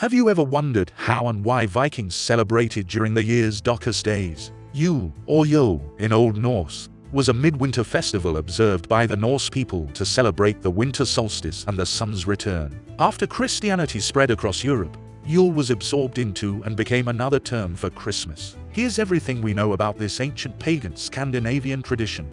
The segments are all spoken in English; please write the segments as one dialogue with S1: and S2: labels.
S1: Have you ever wondered how and why Vikings celebrated during the year's darkest days? Yule, or Yule in Old Norse, was a midwinter festival observed by the Norse people to celebrate the winter solstice and the sun's return. After Christianity spread across Europe, Yule was absorbed into and became another term for Christmas. Here's everything we know about this ancient pagan Scandinavian tradition.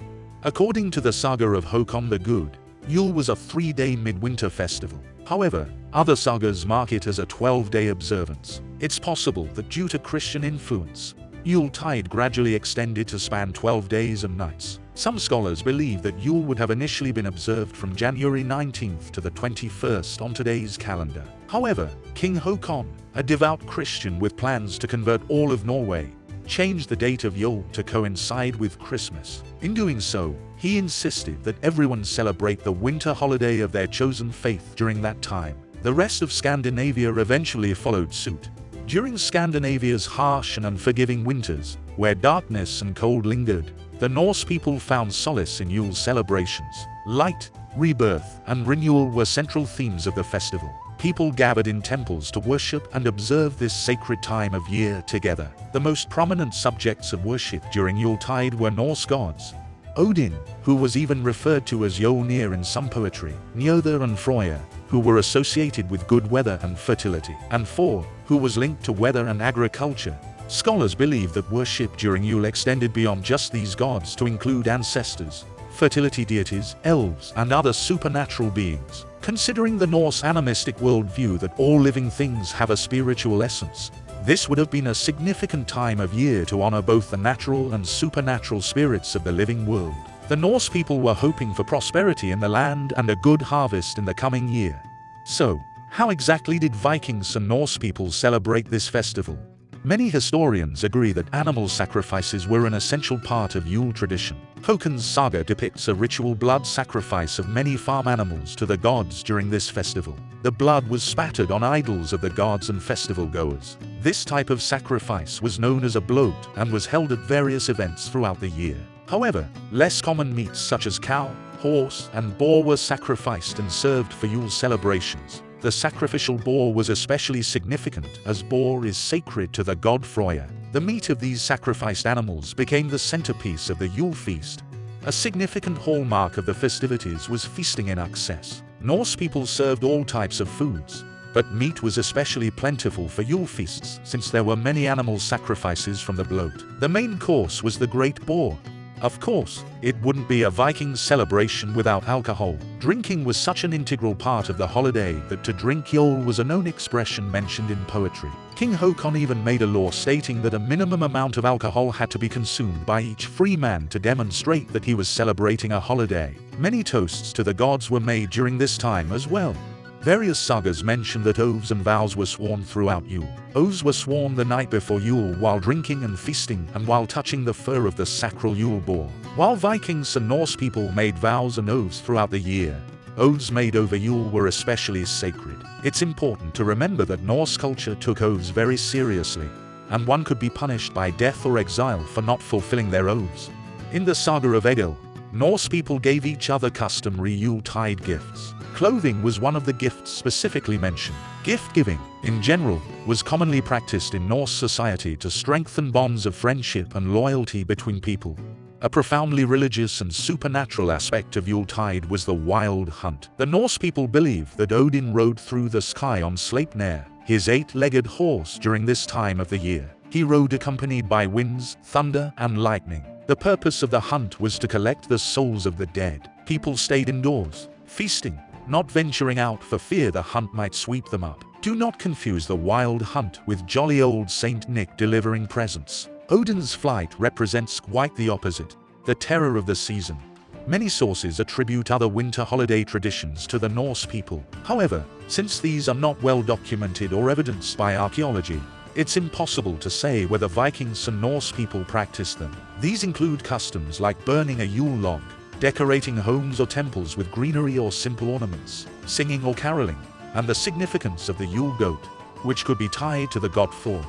S1: According to the saga of Håkon the Good, Yule was a 3-day midwinter festival. However, other sagas mark it as a 12-day observance. It's possible that due to Christian influence, Yuletide gradually extended to span 12 days and nights. Some scholars believe that Yule would have initially been observed from January 19th to the 21st on today's calendar. However, King Håkon, a devout Christian with plans to convert all of Norway, changed the date of Yule to coincide with Christmas. In doing so, he insisted that everyone celebrate the winter holiday of their chosen faith during that time. The rest of Scandinavia eventually followed suit. During Scandinavia's harsh and unforgiving winters, where darkness and cold lingered, the Norse people found solace in Yule's celebrations. Light, rebirth, and renewal were central themes of the festival. People gathered in temples to worship and observe this sacred time of year together. The most prominent subjects of worship during Yuletide were Norse gods. Odin, who was even referred to as Yolnir in some poetry, Njother and Freyja, who were associated with good weather and fertility, and Thor, who was linked to weather and agriculture. Scholars believe that worship during Yule extended beyond just these gods to include ancestors, fertility deities, elves, and other supernatural beings. Considering the Norse animistic worldview that all living things have a spiritual essence, this would have been a significant time of year to honor both the natural and supernatural spirits of the living world. The Norse people were hoping for prosperity in the land and a good harvest in the coming year. So, how exactly did Vikings and Norse people celebrate this festival? Many historians agree that animal sacrifices were an essential part of Yule tradition. Håkon's saga depicts a ritual blood sacrifice of many farm animals to the gods during this festival. The blood was spattered on idols of the gods and festival goers. This type of sacrifice was known as a bloat and was held at various events throughout the year. However, less common meats such as cow, horse, and boar were sacrificed and served for Yule celebrations. The sacrificial boar was especially significant as boar is sacred to the god Freyja. The meat of these sacrificed animals became the centerpiece of the Yule feast. A significant hallmark of the festivities was feasting in excess. Norse people served all types of foods, but meat was especially plentiful for Yule feasts since there were many animal sacrifices from the bloat. The main course was the great boar. Of course, it wouldn't be a Viking celebration without alcohol. Drinking was such an integral part of the holiday that to drink Yule was a known expression mentioned in poetry. King Håkon even made a law stating that a minimum amount of alcohol had to be consumed by each free man to demonstrate that he was celebrating a holiday. Many toasts to the gods were made during this time as well. Various sagas mention that oaths and vows were sworn throughout Yule. Oaths were sworn the night before Yule while drinking and feasting and while touching the fur of the sacral Yule boar. While Vikings and Norse people made vows and oaths throughout the year, oaths made over Yule were especially sacred. It's important to remember that Norse culture took oaths very seriously, and one could be punished by death or exile for not fulfilling their oaths. In the saga of Egil, Norse people gave each other customary Yuletide gifts. Clothing was one of the gifts specifically mentioned. Gift-giving, in general, was commonly practiced in Norse society to strengthen bonds of friendship and loyalty between people. A profoundly religious and supernatural aspect of Yuletide was the wild hunt. The Norse people believed that Odin rode through the sky on Sleipnir, his 8-legged horse, during this time of the year. He rode accompanied by winds, thunder, and lightning. The purpose of the hunt was to collect the souls of the dead. People stayed indoors, feasting, not venturing out for fear the hunt might sweep them up. Do not confuse the wild hunt with jolly old Saint Nick delivering presents. Odin's flight represents quite the opposite, the terror of the season. Many sources attribute other winter holiday traditions to the Norse people. However, since these are not well documented or evidenced by archaeology, it's impossible to say whether Vikings and Norse people practiced them. These include customs like burning a Yule log, decorating homes or temples with greenery or simple ornaments, singing or caroling, and the significance of the Yule goat, which could be tied to the god Thor.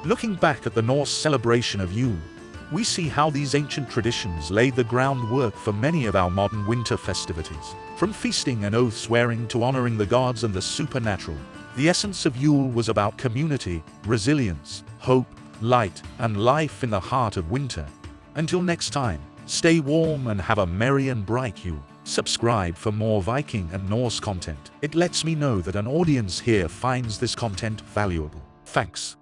S1: Looking back at the Norse celebration of Yule, we see how these ancient traditions laid the groundwork for many of our modern winter festivities. From feasting and oath-swearing to honoring the gods and the supernatural, The essence of Yule was about community, resilience, hope, light, and life in the heart of winter. Until next time, stay warm and have a merry and bright Yule. Subscribe for more Viking and Norse content. It lets me know that an audience here finds this content valuable. Thanks.